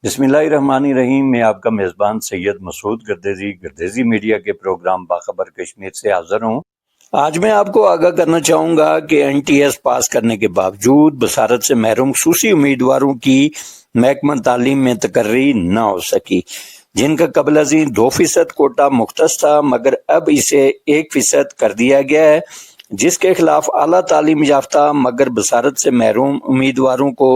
बिस्मिल्लाहिर्रहमानिर्रहीम। मैं आपका मेज़बान सैयद मसूद गर्देजी मीडिया के प्रोग्राम बाखबर कश्मीर से हाज़िर हूँ। आज मैं आपको आगाह करना चाहूँगा कि NTS पास करने के बावजूद बसारत से महरूम खसूसी उम्मीदवारों की महकमा तालीम में तकर्री न हो सकी, जिनका कबल अज़ीं 2% कोटा मुख्तस था, मगर अब इसे 1% कर दिया गया है, जिसके खिलाफ आला तालीम याफ्ता मगर बसारत से महरूम उम्मीदवारों को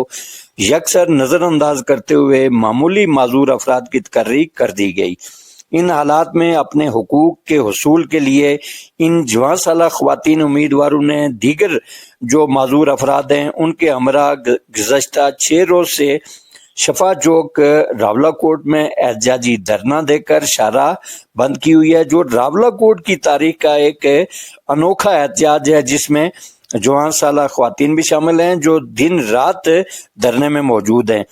यकसर नज़रअंदाज करते हुए मामूली माजूर अफराद की तकर्री कर दी गई। इन हालात में अपने हुकूक के हुसूल के लिए इन जवान साला ख्वातीन उम्मीदवारों ने दीगर जो माजूर अफराद हैं उनके हमरा गुज़श्ता 6 रोज से शफा चौक रावलाकोट में एहतजाजी धरना देकर शाहराह बंद की हुई है, जो रावलाकोट की तारीख का एक अनोखा एहतजाज है, जिसमें जवान साला ख्वातीन भी शामिल हैं जो दिन रात धरने में मौजूद हैं।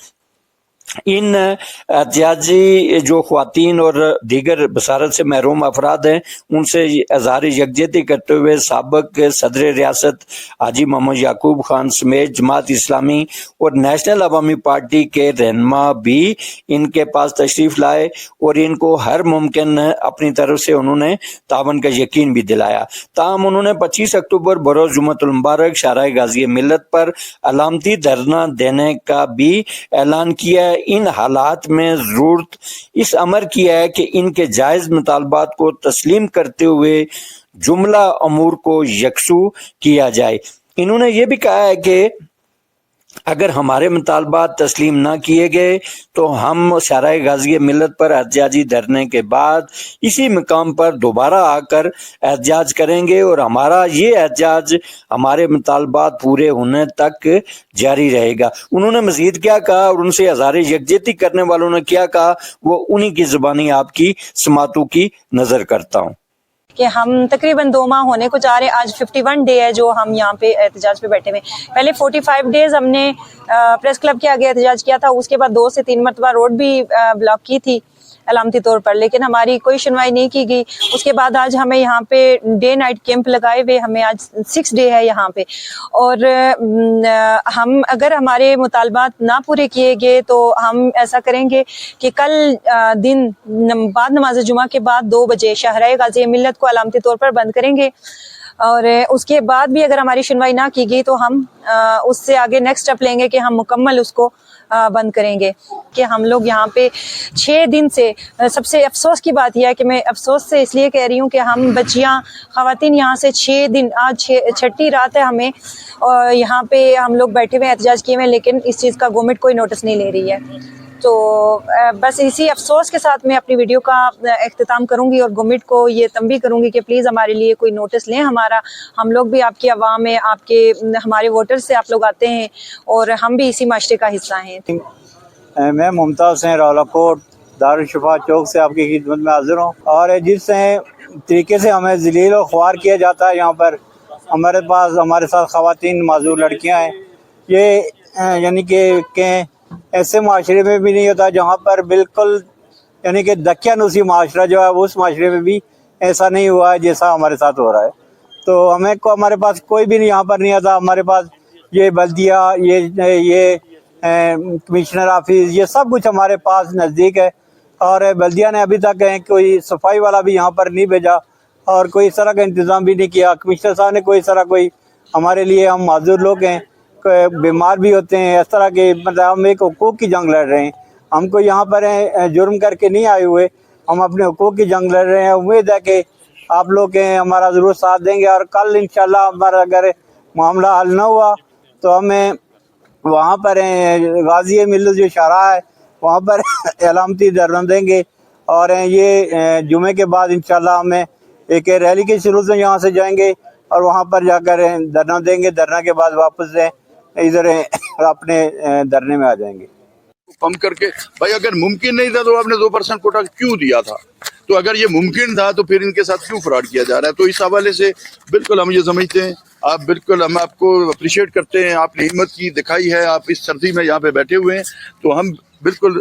इन एहतजाजी जो ख्वातीन और दीगर बसारत से महरूम अफराद हैं उनसे इज़हार यकजहती करते हुए साबिक सदर रियासत हाजी मोहम्मद याकूब खान समेत जमात इस्लामी और नेशनल अवामी पार्टी के रहनुमा भी इनके पास तशरीफ़ लाए और इनको हर मुमकिन अपनी तरफ से उन्होंने तावन का यकीन भी दिलाया। ताहम उन्होंने 25 अक्टूबर बरोज़ जुम्मतुल मुबारक शाहराह गाज़ी मिल्लत पर अलामती धरना देने का भी ऐलान किया है। इन हालात में जरूरत इस अमर किया है कि इनके जायज़ मुतालबात को तस्लीम करते हुए जुमला अमूर को यकसू किया जाए। इन्होंने ये भी कहा है कि अगर हमारे मुतालबात तस्लीम ना किए गए तो हम शाहराह गाज़ी मिल्लत पर एहतजाजी धरने के बाद इसी मकाम पर दोबारा आकर एहतजाज करेंगे और हमारा ये एहतजाज हमारे मुतालबात पूरे होने तक जारी रहेगा। उन्होंने मज़ीद क्या कहा और उनसे इज़हार यकजहती करने वालों ने क्या कहा, वो उन्हीं की ज़ुबानी आपकी समातों की नज़र करता हूँ कि हम तकरीबन 2 माह होने को जा रहे हैं। आज 51 डे है जो हम यहाँ पे एहतजाज पे बैठे हुए। पहले 45 डेज हमने प्रेस क्लब के आगे एहतजाज किया था, उसके बाद 2 से 3 मरतबा रोड भी ब्लॉक की थी अलामती तौर पर, लेकिन हमारी कोई सुनवाई नहीं की गई। उसके बाद आज हमें यहाँ पे डे नाइट कैंप लगाए हुए, हमें आज 6 डे है यहाँ पे, और हम अगर हमारे मुतालबात ना पूरे किए गए तो हम ऐसा करेंगे कि कल दिन बाद नमाज जुमा के बाद 2 बजे शाहराह गाज़ी मिल्लत को अलामती तौर पर बंद करेंगे, और उसके बाद भी अगर हमारी सुनवाई ना की गई तो हम उससे आगे नेक्स्ट स्टेप लेंगे कि हम मुकम्मल उसको बंद करेंगे। कि हम लोग यहाँ पे 6 दिन से, सबसे अफसोस की बात यह है कि मैं अफसोस से इसलिए कह रही हूँ कि हम बच्चियाँ ख़वातीन यहाँ से 6 दिन, आज 6ठी रात है हमें, और यहाँ पे हम लोग बैठे हुए एहतजाज किए हुए, लेकिन इस चीज़ का गवर्नमेंट कोई नोटिस नहीं ले रही है। तो बस इसी अफसोस के साथ मैं अपनी वीडियो का इख्तिताम करूंगी और गवर्नमेंट को ये तंबीह करूंगी कि प्लीज़ हमारे लिए कोई नोटिस लें। हमारा, हम लोग भी आपकी आवाम है, आपके हमारे वोटर्स से आप लोग आते हैं और हम भी इसी माशरे का हिस्सा हैं। मैं मुमताज़ हुसैन रावलाकोट दारुशफा चौक से आपकी खिदमत में हाजिर हूँ, और जिस तरीके से हमें ज़लील और ख्वार किया जाता है, यहाँ पर हमारे साथ ख़वातीन माजूर लड़कियाँ हैं, ये यानी कि ऐसे माशरे में भी नहीं होता जहाँ पर बिल्कुल यानी कि दकियानूसी माशरा जो है उस माशरे में भी ऐसा नहीं हुआ है जैसा हमारे साथ हो रहा है। तो हमारे पास कोई भी नहीं यहाँ पर नहीं आता। हमारे पास ये बल्दिया, ये कमिश्नर ऑफिस, ये सब कुछ हमारे पास नज़दीक है, और बल्दिया ने अभी तक कोई सफाई वाला भी यहाँ पर नहीं भेजा और कोई इस तरह का इंतज़ाम भी नहीं किया। कमिश्नर साहब ने कोई हमारे लिए, हम माजूर लोग हैं, बीमार भी होते हैं, इस तरह के, मतलब हम एक हुकूक की जंग लड़ रहे हैं। हमको यहाँ पर जुर्म करके नहीं आए हुए, हम अपने हुकूक की जंग लड़ रहे हैं। उम्मीद है कि आप लोग हमारा ज़रूर साथ देंगे, और कल इंशाल्लाह हमारा अगर मामला हल ना हुआ तो हमें वहाँ पर गाज़ी मिल्लत जो शाहराह है वहाँ पर अलामती धरना देंगे, और ये जुमे के बाद इंशाल्लाह हमें एक रैली के शुरू से यहाँ से जाएंगे और वहाँ पर जाकर धरना देंगे। धरना के बाद वापस इधर अपने धरने में आ जाएंगे। कम करके भाई, अगर मुमकिन नहीं था तो आपने 2% कोटा क्यों दिया था? तो अगर ये मुमकिन था तो फिर इनके साथ क्यों फ्रॉड किया जा रहा है? तो इस हवाले से बिल्कुल हम ये समझते हैं, आप बिल्कुल, हम आपको अप्रिशिएट करते हैं, आपने हिम्मत की दिखाई है, आप इस सर्दी में यहाँ पे बैठे हुए हैं। तो हम बिल्कुल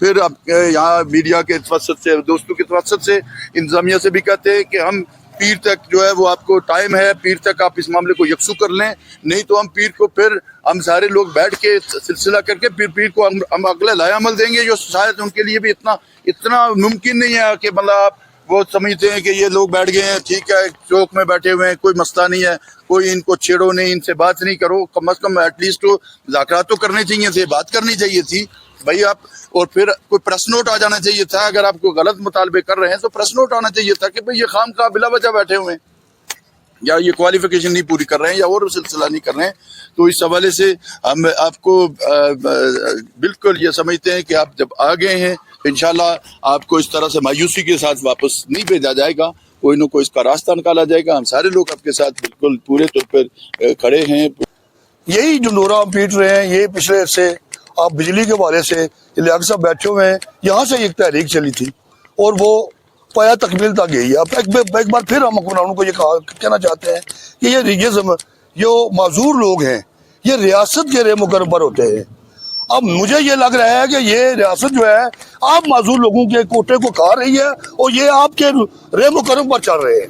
फिर अब यहाँ मीडिया के तवस्सुत से, दोस्तों के तवस्सुत से, इंतज़ामिया से भी कहते हैं कि हम پیر تک جو ہے وہ آپ کو ٹائم ہے، پیر تک آپ اس معاملے کو یکسو کر لیں، نہیں تو ہم پیر کو پھر ہم سارے لوگ بیٹھ کے سلسلہ کر کے پھر پیر کو ہم اگلا لائے عمل دیں گے، جو شاید ان کے لیے بھی اتنا ممکن نہیں ہے کہ مطلب آپ وہ سمجھتے ہیں کہ یہ لوگ بیٹھ گئے ہیں، ٹھیک ہے چوک میں بیٹھے ہوئے ہیں، کوئی مسئلہ نہیں ہے، کوئی ان کو چھیڑو نہیں، ان سے بات نہیں کرو، کم از کم ایٹ لیسٹ مذاکرات تو کرنے چاہیے تھے، بات کرنی چاہیے تھی بھائی آپ، اور پھر کوئی پریس نوٹ آ جانا چاہیے تھا، اگر آپ کو غلط مطالبے کر رہے ہیں تو پریس نوٹ آنا چاہیے تھا کہ بھئی یہ خام خواہ بلا وجہ بیٹھے ہوئے ہیں یا یہ کوالیفیکیشن نہیں پوری کر رہے ہیں یا اور سلسلہ نہیں کر رہے ہیں. تو اس حوالے سے ہم آپ کو بالکل یہ سمجھتے ہیں کہ آپ جب آ گئے ہیں انشاءاللہ آپ کو اس طرح سے مایوسی کے ساتھ واپس نہیں بھیجا جائے گا، کوئی نہ کوئی اس کا راستہ نکالا جائے گا. ہم سارے لوگ آپ کے ساتھ بالکل پورے طور پر کھڑے ہیں. یہی جو دورہ ہم پیٹ رہے ہیں، یہ پچھلے سے آپ بجلی کے حوالے سے لیاقت صاحب بیٹھے ہوئے ہیں، یہاں سے ایک تحریک چلی تھی اور وہ پایا تکمیل تک گئی ہے. اب ایک بار پھر ہم حکمرانوں کو یہ کہنا چاہتے ہیں کہ یہ ریجزم جو معذور لوگ ہیں یہ ریاست کے رے مقرر پر ہوتے ہیں. اب مجھے یہ لگ رہا ہے کہ یہ ریاست جو ہے آپ معذور لوگوں کے کوٹے کو کھا رہی ہے اور یہ آپ کے رے مقرر پر چل رہے ہیں.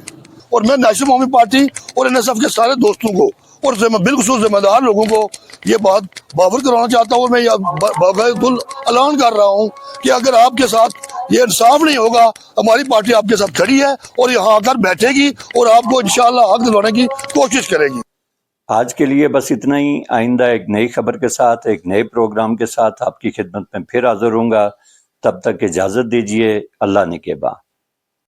اور میں نیشنل عوامی پارٹی اور NSF کے سارے دوستوں کو اور بالخصوص ذمہ دار لوگوں کو یہ بات باور کرانا چاہتا ہوں. اور میں باقاعدہ اعلان کر رہا ہوں کہ اگر آپ کے ساتھ یہ انصاف نہیں ہوگا، ہماری پارٹی آپ کے ساتھ کھڑی ہے اور یہاں آ کر بیٹھے گی اور آپ کو انشاءاللہ حق دلوانے کی کوشش کرے گی. آج کے لیے بس اتنا ہی. آئندہ ایک نئی خبر کے ساتھ، ایک نئے پروگرام کے ساتھ آپ کی خدمت میں پھر حاضر ہوں گا. تب تک اجازت دیجیے. اللہ نگہباں.